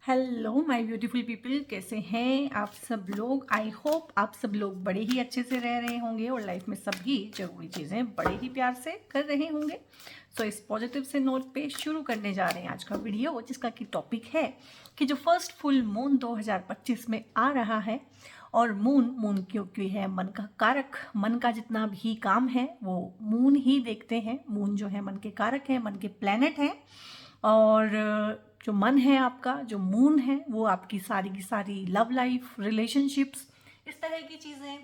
Hello my beautiful people, कैसे हैं आप सब लोग। आई होप आप सब लोग बड़े ही अच्छे से रह रहे होंगे और लाइफ में सभी जरूरी चीज़ें बड़े ही प्यार से कर रहे होंगे। सो इस पॉजिटिव से नोट पे शुरू करने जा रहे हैं आज का वीडियो, जिसका की टॉपिक है कि जो फर्स्ट फुल मून 2025 में आ रहा है। और मून क्योंकि है मन का कारक, मन का जितना भी काम है वो मून ही देखते हैं। मून जो है मन के कारक है, मन के प्लैनेट हैं। और जो मन है आपका, जो मून है, वो आपकी सारी की सारी लव लाइफ, रिलेशनशिप्स, इस तरह की चीज़ें,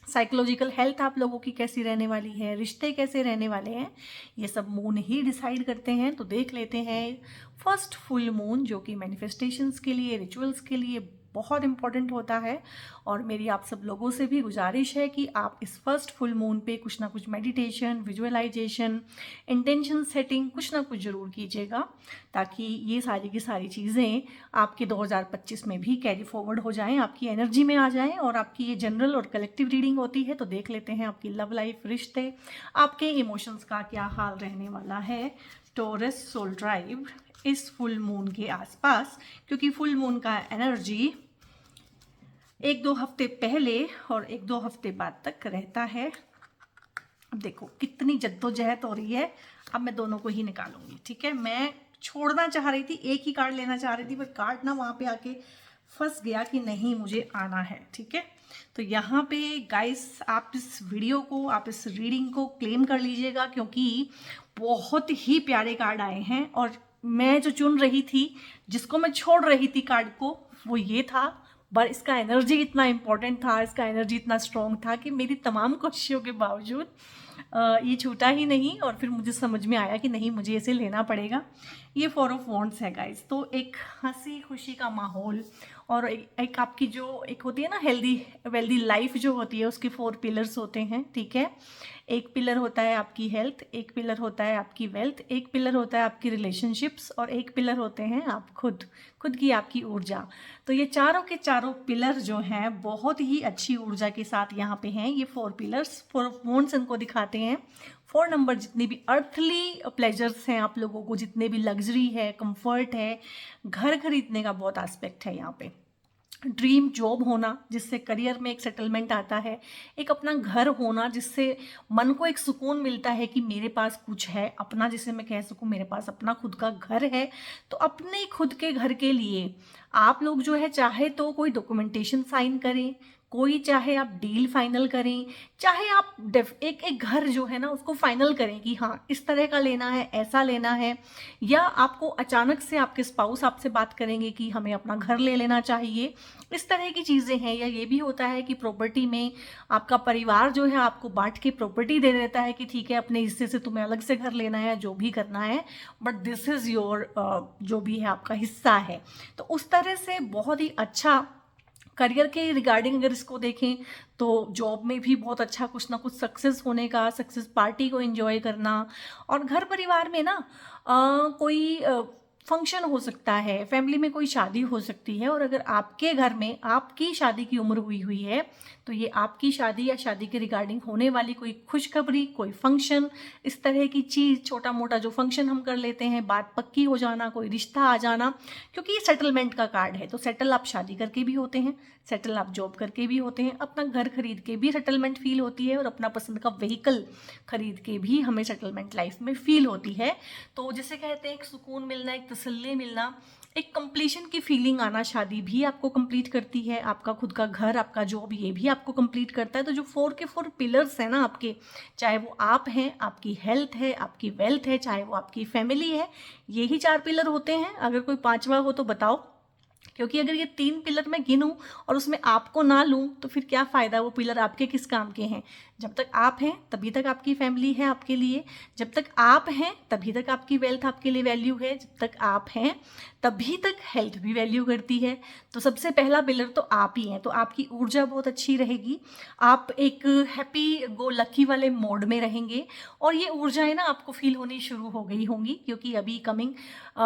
साइकोलॉजिकल हेल्थ आप लोगों की कैसी रहने वाली है, रिश्ते कैसे रहने वाले हैं, ये सब मून ही डिसाइड करते हैं। तो देख लेते हैं फर्स्ट फुल मून, जो कि मैनिफेस्टेशंस के लिए, रिचुअल्स के लिए बहुत इंपॉर्टेंट होता है। और मेरी आप सब लोगों से भी गुजारिश है कि आप इस फर्स्ट फुल मून पे कुछ ना कुछ मेडिटेशन, विजुअलाइजेशन, इंटेंशन सेटिंग कुछ ना कुछ ज़रूर कीजिएगा, ताकि ये सारी की सारी चीज़ें आपके 2025 में भी कैरी फॉरवर्ड हो जाएं, आपकी एनर्जी में आ जाएं। और आपकी ये जनरल और कलेक्टिव रीडिंग होती है, तो देख लेते हैं आपकी लव लाइफ, रिश्ते, आपके इमोशंस का क्या हाल रहने वाला है टॉरस सोल ट्राइब इस फुल मून के आसपास। क्योंकि फुल मून का एनर्जी 1-2 हफ्ते पहले और 1-2 हफ्ते बाद तक रहता है। अब देखो कितनी जद्दोजहद हो रही है। अब मैं दोनों को ही निकालूंगी, ठीक है। मैं छोड़ना चाह रही थी, एक ही कार्ड लेना चाह रही थी, पर कार्ड ना वहाँ पे आके फंस गया कि नहीं मुझे आना है, ठीक है। तो यहाँ पे गाइस, आप इस वीडियो को, आप इस रीडिंग को क्लेम कर लीजिएगा, क्योंकि बहुत ही प्यारे कार्ड आए हैं। और मैं जो चुन रही थी, जिसको मैं छोड़ रही थी कार्ड को, वो ये था। पर इसका एनर्जी इतना इम्पोर्टेंट था, इसका एनर्जी इतना स्ट्रॉन्ग था कि मेरी तमाम कोशिशों के बावजूद ये छूटा ही नहीं। और फिर मुझे समझ में आया कि नहीं, मुझे इसे लेना पड़ेगा। ये 4 ऑफ वॉन्ड्स है गाइस। तो एक हंसी खुशी का माहौल, और एक आपकी जो एक होती है ना हेल्दी वेल्दी लाइफ जो होती है, उसके 4 पिलर्स होते हैं, ठीक है। एक पिलर होता है आपकी हेल्थ, एक पिलर होता है आपकी वेल्थ, एक पिलर होता है आपकी रिलेशनशिप्स, और एक पिलर होते हैं आप खुद की आपकी ऊर्जा। तो ये चारों के चारों पिलर जो हैं बहुत ही अच्छी ऊर्जा के साथ यहाँ पे हैं। ये 4 पिलर्स, 4 ऑफ वॉन्ड्स इनको दिखाते हैं। 4 नंबर जितनी भी अर्थली प्लेजर्स हैं आप लोगों को, जितने भी लग्जरी है, कंफर्ट है, घर खरीदने का बहुत एस्पेक्ट है यहाँ पे। ड्रीम जॉब होना, जिससे करियर में एक सेटलमेंट आता है। एक अपना घर होना, जिससे मन को एक सुकून मिलता है कि मेरे पास कुछ है अपना, जिसे मैं कह सकूं मेरे पास अपना खुद का घर है। तो अपने खुद के घर के लिए आप लोग जो है, चाहे तो कोई डॉक्यूमेंटेशन साइन करें, कोई चाहे आप डील फाइनल करें, चाहे आप एक घर जो है ना उसको फाइनल करें कि हाँ इस तरह का लेना है, ऐसा लेना है। या आपको अचानक से आपके स्पाउस आपसे बात करेंगे कि हमें अपना घर ले लेना चाहिए, इस तरह की चीज़ें हैं। या ये भी होता है कि प्रॉपर्टी में आपका परिवार जो है आपको बांट के प्रॉपर्टी दे देता है कि ठीक है, अपने हिस्से से तुम्हें अलग से घर लेना है, जो भी करना है, बट दिस इज़ योर, जो भी है आपका हिस्सा है। तो उस तरह से बहुत ही अच्छा करियर के रिगार्डिंग अगर इसको देखें, तो जॉब में भी बहुत अच्छा कुछ ना कुछ सक्सेस होने का, सक्सेस पार्टी को एंजॉय करना। और घर परिवार में ना कोई फंक्शन हो सकता है, फैमिली में कोई शादी हो सकती है, और अगर आपके घर में आपकी शादी की उम्र हुई है, तो ये आपकी शादी या शादी के रिगार्डिंग होने वाली कोई खुशखबरी, कोई फंक्शन, इस तरह की चीज़, छोटा मोटा जो फंक्शन हम कर लेते हैं, बात पक्की हो जाना, कोई रिश्ता आ जाना। क्योंकि ये सेटलमेंट का कार्ड है, तो सेटल आप शादी करके भी होते हैं, सेटल आप जॉब करके भी होते हैं, अपना घर खरीद के भी सेटलमेंट फील होती है, और अपना पसंद का व्हीकल खरीद के भी हमें सेटलमेंट लाइफ में फील होती है। तो जिसे कहते हैं एक सुकून मिलना, एक तसल्ली मिलना, एक कंप्लीशन की फीलिंग आना, शादी भी आपको कंप्लीट करती है, आपका खुद का घर, आपका जॉब, ये भी आपको कंप्लीट करता है। तो जो 4 के 4 पिलर्स हैं ना आपके, चाहे वो आप हैं, आपकी हेल्थ है, आपकी वेल्थ है, चाहे वो आपकी फैमिली है, यही 4 पिलर होते हैं। अगर कोई 5वां हो तो बताओ, क्योंकि अगर ये 3 पिलर मैं गिनूं और उसमें आपको ना लूं तो फिर क्या फ़ायदा, वो पिलर आपके किस काम के हैं। जब तक आप हैं तभी तक आपकी फैमिली है आपके लिए, जब तक आप हैं तभी तक आपकी वेल्थ आपके लिए वैल्यू है, जब तक आप हैं तभी तक हेल्थ भी वैल्यू करती है। तो सबसे पहला पिलर तो आप ही हैं, तो आपकी ऊर्जा बहुत अच्छी रहेगी, आप एक हैप्पी गो लकी वाले मोड में रहेंगे। और ये ऊर्जाएं ना आपको फील होनी शुरू हो गई होंगी, क्योंकि अभी कमिंग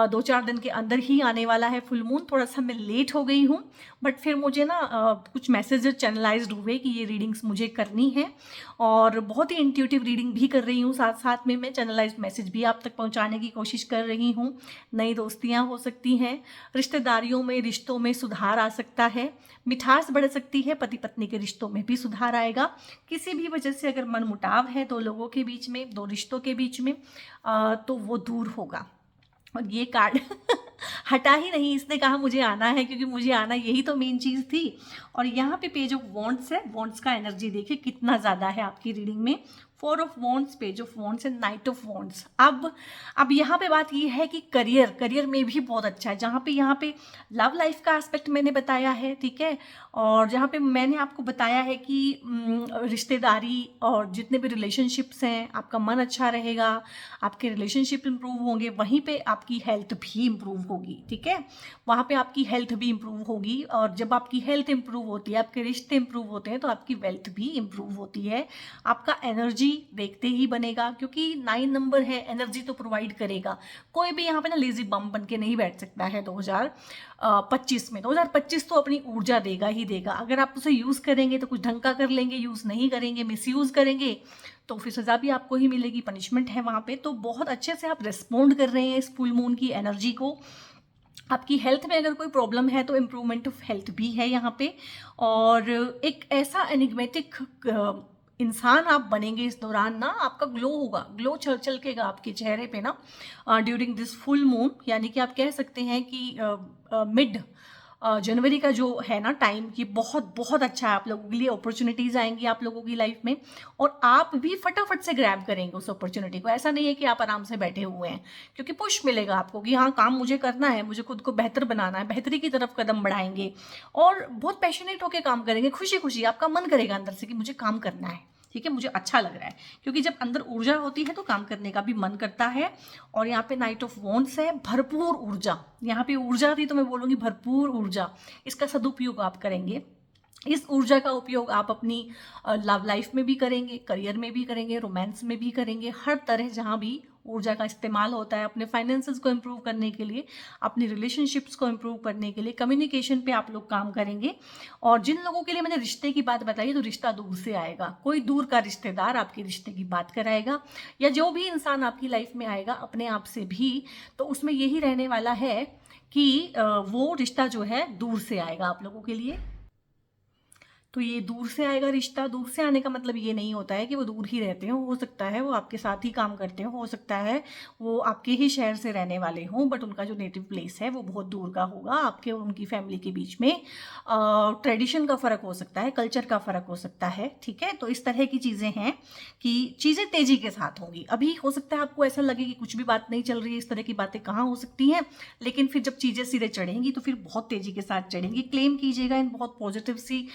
2-4 दिन के अंदर ही आने वाला है फुल मून। थोड़ा सा मैं लेट हो गई हूँ, बट फिर मुझे ना कुछ मैसेजेस चैनलाइज्ड हुए कि ये रीडिंग्स मुझे करनी है, और बहुत ही इंट्यूटिव रीडिंग भी कर रही हूँ, साथ साथ में मैं चैनलाइज्ड मैसेज भी आप तक पहुँचाने की कोशिश कर रही हूँ। नई दोस्तियाँ हो सकती सकती हैं, रिश्तेदारियों में, रिश्तों में सुधार आ सकता है, मिठास बढ़ सकती है, पति पत्नी के रिश्तों में भी सुधार आएगा। किसी भी वजह से अगर मनमुटाव है दो लोगों के बीच में, दो रिश्तों के बीच में, तो वो दूर होगा। और ये कार्ड हटा ही नहीं, इसने कहा मुझे आना है, क्योंकि मुझे आना यही तो मेन चीज़ थी। और यहाँ पे पेज ऑफ वॉन्ड्स है, वॉन्ड्स का एनर्जी देखिए कितना ज़्यादा है आपकी रीडिंग में। 4 of wands, page of wands and night of wands. अब यहाँ पे बात ये है कि करियर में भी बहुत अच्छा है, जहाँ पे यहाँ पे लव लाइफ का एस्पेक्ट मैंने बताया है, ठीक है। और जहाँ पे मैंने आपको बताया है कि रिश्तेदारी और जितने भी रिलेशनशिप्स हैं, आपका मन अच्छा रहेगा, आपके रिलेशनशिप इंप्रूव होंगे, वहीं पे आपकी हेल्थ भी इंप्रूव होगी, ठीक है। वहाँ पे आपकी हेल्थ भी इंप्रूव होगी, और जब आपकी हेल्थ इंप्रूव होती है, आपके रिश्ते इंप्रूव होते हैं, तो आपकी वेल्थ भी इंप्रूव होती है। आपका एनर्जी देखते ही बनेगा, क्योंकि 9 नंबर है, एनर्जी तो प्रोवाइड करेगा। कोई भी यहाँ पे ना लेजी बम बन के नहीं बैठ सकता है 2025 में। 2025 तो अपनी ऊर्जा देगा ही देगा। अगर आप उसे यूज़ करेंगे तो कुछ ढंग का कर लेंगे, यूज़ नहीं करेंगे, मिसयूज़ करेंगे, तो फिर सज़ा भी आपको ही मिलेगी, पनिशमेंट है वहाँ पे। तो बहुत अच्छे से आप रिस्पॉन्ड कर रहे हैं इस फुल मून की एनर्जी को। आपकी हेल्थ में अगर कोई प्रॉब्लम है तो इम्प्रूवमेंट ऑफ हेल्थ भी है यहाँ पे। और एक ऐसा एनिग्मेटिक इंसान आप बनेंगे इस दौरान ना, आपका ग्लो होगा, ग्लो छलकेगा आपके चेहरे पे ना ड्यूरिंग दिस फुल मून। यानी कि आप कह सकते हैं कि मिड जनवरी का जो है ना टाइम, ये बहुत बहुत अच्छा है आप लोगों के लिए। अपॉर्चुनिटीज़ आएंगी आप लोगों की लाइफ में, और आप भी फटाफट से ग्रैब करेंगे उस अपॉर्चुनिटी को। ऐसा नहीं है कि आप आराम से बैठे हुए हैं, क्योंकि पुश मिलेगा आपको कि हाँ काम मुझे करना है, मुझे खुद को बेहतर बनाना है, बेहतरी की तरफ कदम बढ़ाएंगे, और बहुत पैशनेट होकर काम करेंगे, खुशी खुशी। आपका मन करेगा अंदर से कि मुझे काम करना है, ठीक है, मुझे अच्छा लग रहा है, क्योंकि जब अंदर ऊर्जा होती है तो काम करने का भी मन करता है। और यहाँ पे नाइट ऑफ वॉन्ड्स है, भरपूर ऊर्जा। यहाँ पे ऊर्जा थी तो मैं बोलूँगी भरपूर ऊर्जा, इसका सदुपयोग आप करेंगे। इस ऊर्जा का उपयोग आप अपनी लव लाइफ में भी करेंगे, करियर में भी करेंगे, रोमांस में भी करेंगे, हर तरह जहाँ भी ऊर्जा का इस्तेमाल होता है अपने फाइनेंसेस को इम्प्रूव करने के लिए, अपनी रिलेशनशिप्स को इम्प्रूव करने के लिए, कम्युनिकेशन पे आप लोग काम करेंगे। और जिन लोगों के लिए मैंने रिश्ते की बात बताई, तो रिश्ता दूर से आएगा, कोई दूर का रिश्तेदार आपके रिश्ते की बात कराएगा, या जो भी इंसान आपकी लाइफ में आएगा अपने आप से भी, तो उसमें यही रहने वाला है कि वो रिश्ता जो है दूर से आएगा आप लोगों के लिए। तो ये दूर से आएगा रिश्ता। दूर से आने का मतलब ये नहीं होता है कि वो दूर ही रहते हों, हो सकता है वो आपके साथ ही काम करते हो सकता है वो आपके ही शहर से रहने वाले हों, बट उनका जो नेटिव प्लेस है वो बहुत दूर का होगा। आपके और उनकी फैमिली के बीच में ट्रेडिशन का फ़र्क हो सकता है, कल्चर का फ़र्क हो सकता है, ठीक है। तो इस तरह की चीज़ें हैं कि चीज़ें तेज़ी के साथ होंगी। अभी हो सकता है आपको ऐसा लगे कि कुछ भी बात नहीं चल रही है, इस तरह की बातें कहाँ हो सकती हैं, लेकिन फिर जब चीज़ें सिरे चढ़ेंगी तो फिर बहुत तेज़ी के साथ चढ़ेंगी। क्लेम कीजिएगा इन बहुत पॉजिटिव सी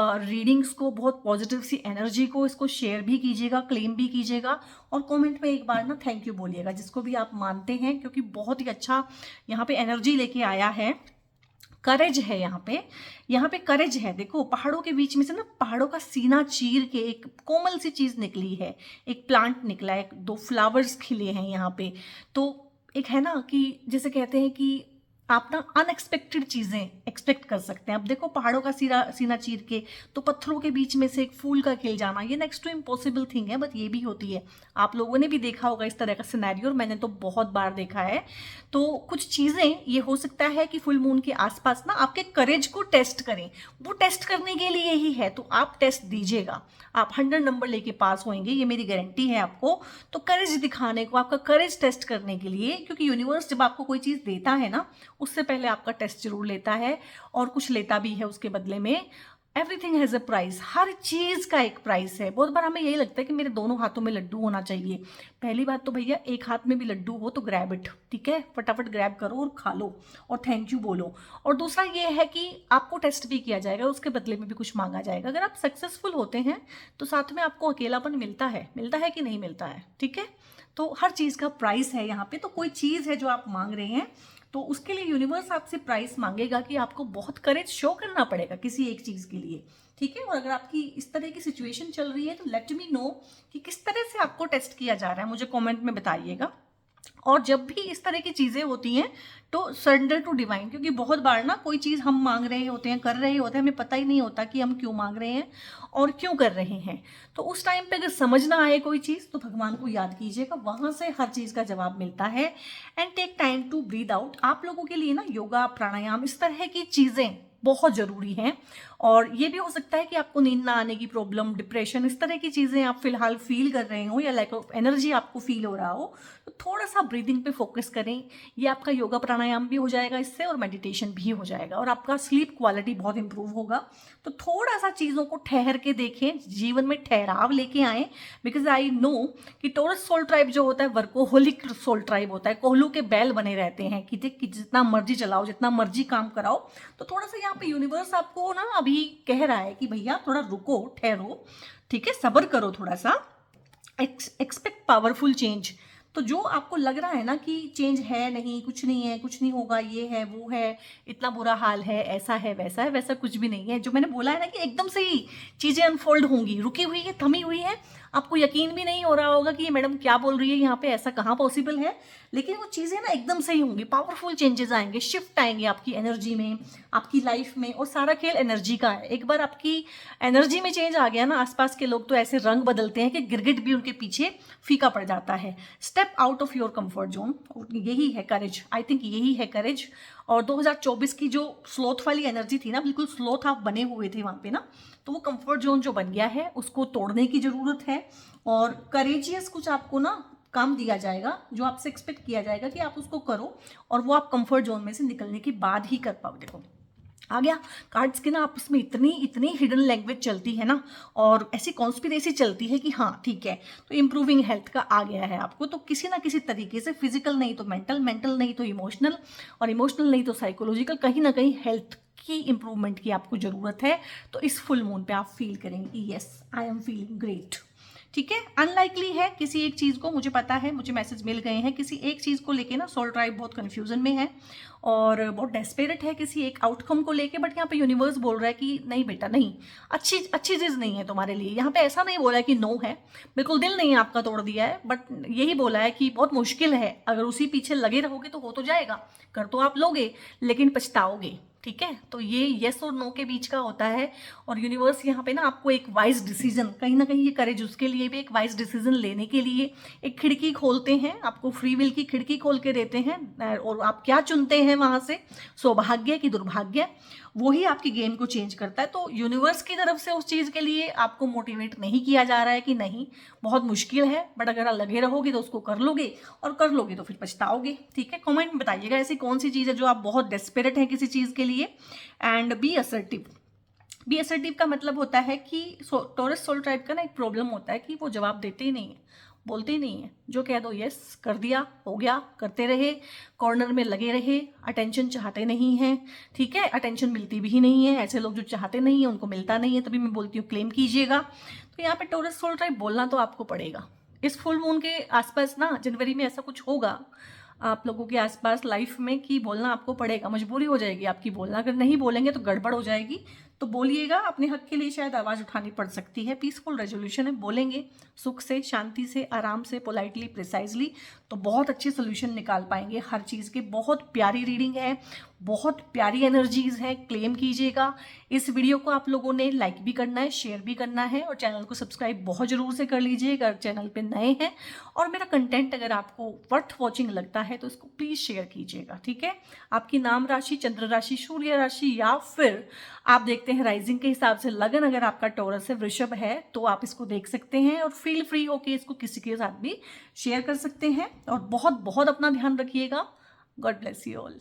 रीडिंग्स को, बहुत पॉजिटिव सी एनर्जी को, इसको शेयर भी कीजिएगा, क्लेम भी कीजिएगा, और कमेंट में एक बार ना थैंक यू बोलिएगा जिसको भी आप मानते हैं, क्योंकि बहुत ही अच्छा यहाँ पे एनर्जी लेके आया है। करेज है यहाँ पे करेज है। देखो पहाड़ों के बीच में से ना, पहाड़ों का सीना चीर के एक कोमल सी चीज़ निकली है, एक प्लांट निकला है, 2 फ्लावर्स खिले हैं यहाँ पे। तो एक है ना कि जैसे कहते हैं कि आप ना अनएक्सपेक्टेड चीज़ें एक्सपेक्ट कर सकते हैं। अब देखो पहाड़ों का सीना चीर के तो पत्थरों के बीच में से एक फूल का खिल जाना, ये नेक्स्ट टू इम्पॉसिबल थिंग है, बट ये भी होती है। आप लोगों ने भी देखा होगा इस तरह का सिनेरियो, और मैंने तो बहुत बार देखा है। तो कुछ चीज़ें ये हो सकता है कि फुल मून के आसपास ना आपके करेज को टेस्ट करें, वो टेस्ट करने के लिए ही है। तो आप टेस्ट दीजिएगा, आप 100 नंबर लेके पास होंगे, ये मेरी गारंटी है आपको। तो करेज दिखाने को, आपका करेज टेस्ट करने के लिए, क्योंकि यूनिवर्स जब आपको कोई चीज़ देता है ना, उससे पहले आपका टेस्ट जरूर लेता है, और कुछ लेता भी है उसके बदले में। एवरीथिंग हैज़ अ प्राइस, हर चीज़ का एक प्राइस है। बहुत बार हमें यही लगता है कि मेरे दोनों हाथों में लड्डू होना चाहिए। पहली बात तो भैया, एक हाथ में भी लड्डू हो तो ग्रैब इट, ठीक है, फटाफट ग्रैब करो और खा लो और थैंक यू बोलो। और दूसरा ये है कि आपको टेस्ट भी किया जाएगा, उसके बदले में भी कुछ मांगा जाएगा। अगर आप सक्सेसफुल होते हैं तो साथ में आपको अकेलापन मिलता है कि नहीं मिलता है, ठीक है। तो हर चीज़ का प्राइस है यहाँ पे। तो कोई चीज़ है जो आप मांग रहे हैं, तो उसके लिए यूनिवर्स आपसे प्राइस मांगेगा कि आपको बहुत करेज शो करना पड़ेगा किसी एक चीज़ के लिए, ठीक है। और अगर आपकी इस तरह की सिचुएशन चल रही है तो लेट मी नो कि किस तरह से आपको टेस्ट किया जा रहा है, मुझे कमेंट में बताइएगा। और जब भी इस तरह की चीज़ें होती हैं तो सरेंडर टू डिवाइन, क्योंकि बहुत बार ना कोई चीज़ हम मांग रहे होते हैं, कर रहे होते हैं, हमें पता ही नहीं होता कि हम क्यों मांग रहे हैं और क्यों कर रहे हैं। तो उस टाइम पे अगर समझ ना आए कोई चीज़ तो भगवान को याद कीजिएगा, वहाँ से हर चीज़ का जवाब मिलता है। And take time to breathe out. आप लोगों के लिए ना योगा, प्राणायाम, इस तरह की चीज़ें बहुत ज़रूरी हैं। और ये भी हो सकता है कि आपको नींद ना आने की प्रॉब्लम, डिप्रेशन, इस तरह की चीज़ें आप फिलहाल फील कर रहे हो या लैक ऑफ एनर्जी आपको फील हो रहा हो, तो थोड़ा सा ब्रीदिंग पे फोकस करें। ये आपका योगा प्राणायाम भी हो जाएगा इससे, और मेडिटेशन भी हो जाएगा, और आपका स्लीप क्वालिटी बहुत इंप्रूव होगा। तो थोड़ा सा चीज़ों को ठहर के देखें, जीवन में ठहराव लेके आएँ। बिकॉज आई नो कि टॉरस सोल ट्राइब जो होता है वर्कोहोलिक सोल ट्राइब होता है, कोहलू के बैल बने रहते हैं कि जितना मर्जी चलाओ, जितना मर्जी काम कराओ। तो थोड़ा सा यहाँ पे यूनिवर्स आपको ना अभी कह रहा है कि भैया थोड़ा रुको, ठहरो, ठीक है, सब्र करो थोड़ा सा, एक्सपेक्ट पावरफुल चेंज। तो जो आपको लग रहा है ना कि चेंज है नहीं, कुछ नहीं है, कुछ नहीं होगा, ये है वो है, इतना बुरा हाल है, ऐसा है वैसा है, वैसा कुछ भी नहीं है। जो मैंने बोला है ना कि एकदम से ही चीज़ें अनफोल्ड होंगी, रुकी हुई है, थमी हुई है, आपको यकीन भी नहीं हो रहा होगा कि ये मैडम क्या बोल रही है यहाँ पे, ऐसा कहाँ पॉसिबल है, लेकिन वो चीज़ें ना एकदम से ही होंगी। पावरफुल चेंजेस आएंगे, शिफ्ट आएंगे आपकी एनर्जी में, आपकी लाइफ में। और सारा खेल एनर्जी का है। एक बार आपकी एनर्जी में चेंज आ गया ना, आसपास के लोग तो ऐसे रंग बदलते हैं कि गिरगिट भी उनके पीछे फीका पड़ जाता है। Step out of your comfort zone, यही है करेज। आई थिंक यही है करेज। और 2024 की जो स्लोथ वाली एनर्जी थी ना, बिल्कुल स्लोथ आप बने हुए थे वहाँ पे ना, तो वो कंफर्ट जोन जो बन गया है उसको तोड़ने की ज़रूरत है। और करेजियस कुछ आपको ना काम दिया जाएगा, जो आपसे एक्सपेक्ट किया जाएगा कि आप उसको करो, और वो आप कंफर्ट जोन में से निकलने के बाद ही कर पाओ। देखो आ गया कार्ड्स के ना, आपस में इतनी इतनी हिडन लैंग्वेज चलती है ना, और ऐसी कॉन्स्पिरेसी चलती है कि हाँ ठीक है, तो इम्प्रूविंग हेल्थ का आ गया है आपको, तो किसी ना किसी तरीके से फिजिकल नहीं तो मेंटल, मेंटल नहीं तो इमोशनल, और इमोशनल नहीं तो साइकोलॉजिकल, कहीं ना कहीं हेल्थ की इंप्रूवमेंट की आपको ज़रूरत है। तो इस फुल मून पे आप फील करेंगे yes I am feeling great, ठीक है। अनलाइकली है किसी एक चीज़ को, मुझे पता है, मुझे मैसेज मिल गए हैं किसी एक चीज़ को लेके ना, सोल ट्राइब बहुत कन्फ्यूजन में है और बहुत डेस्परेट है किसी एक आउटकम को लेके। बट यहाँ पे यूनिवर्स बोल रहा है कि नहीं बेटा नहीं, अच्छी चीज़ नहीं है तुम्हारे लिए। यहाँ पे ऐसा नहीं बोला है कि नो है, बिल्कुल दिल नहीं आपका तोड़ दिया है, बट यही बोला है कि बहुत मुश्किल है, अगर उसी पीछे लगे रहोगे तो हो तो जाएगा, कर तो आप लोगे लेकिन पछताओगे, ठीक है। तो ये येस और नो के बीच का होता है। और यूनिवर्स यहाँ पे ना आपको एक वाइज डिसीजन, कहीं ना कहीं ये करेज उसके लिए भी एक वाइज डिसीजन लेने के लिए एक खिड़की खोलते हैं, आपको फ्री विल की खिड़की खोल के देते हैं। और आप क्या चुनते हैं वहाँ से, सौभाग्य की दुर्भाग्य, वही आपकी गेम को चेंज करता है। तो यूनिवर्स की तरफ से उस चीज़ के लिए आपको मोटिवेट नहीं किया जा रहा है कि नहीं बहुत मुश्किल है, बट अगर आप लगे रहोगे तो उसको कर लोगे, और कर लोगे तो फिर पछताओगे, ठीक है। कमेंट में बताइएगा ऐसी कौन सी चीज़ है जो आप बहुत डेस्परेट हैं किसी चीज़ के लिए। And be assertive. Be assertive का मतलब होता है कि टॉरस सोल ट्राइब का ना एक प्रॉब्लम होता है कि वो जवाब देते ही नहीं है, बोलते ही नहीं है। जो कह दो यस कर दिया, हो गया, करते रहे, कॉर्नर में लगे रहे, अटेंशन चाहते नहीं हैं, ठीक है। अटेंशन मिलती भी नहीं है, ऐसे लोग जो चाहते नहीं हैं उनको मिलता नहीं है। तभी मैं बोलती हूँ क्लेम कीजिएगा। तो यहाँ पे टॉरस सोल ट्राइब बोलना तो आपको पड़ेगा। इस फुल मून के आसपास ना जनवरी में ऐसा कुछ होगा आप लोगों के आसपास लाइफ में कि बोलना आपको पड़ेगा, मजबूरी हो जाएगी आपकी बोलना। अगर नहीं बोलेंगे तो गड़बड़ हो जाएगी, तो बोलिएगा। अपने हक के लिए शायद आवाज़ उठानी पड़ सकती है। पीसफुल रेजोल्यूशन है, बोलेंगे सुख से, शांति से, आराम से, पोलाइटली, प्रिसाइजली, तो बहुत अच्छे सोल्यूशन निकाल पाएंगे हर चीज़ के। बहुत प्यारी रीडिंग है, बहुत प्यारी एनर्जीज है, क्लेम कीजिएगा। इस वीडियो को आप लोगों ने लाइक भी करना है, शेयर भी करना है, और चैनल को सब्सक्राइब बहुत ज़रूर से कर लीजिए अगर चैनल पे नए हैं। और मेरा कंटेंट अगर आपको वर्थ वॉचिंग लगता है तो इसको प्लीज़ शेयर कीजिएगा, ठीक है। आपकी नाम राशि, चंद्र राशि, सूर्य राशि, या फिर आप देखते हैं राइजिंग के हिसाब से लगन, अगर आपका टॉरस है, वृषभ है, तो आप इसको देख सकते हैं। और फील फ्री होके इसको किसी के साथ भी शेयर कर सकते हैं। और बहुत बहुत अपना ध्यान रखिएगा। God bless you all.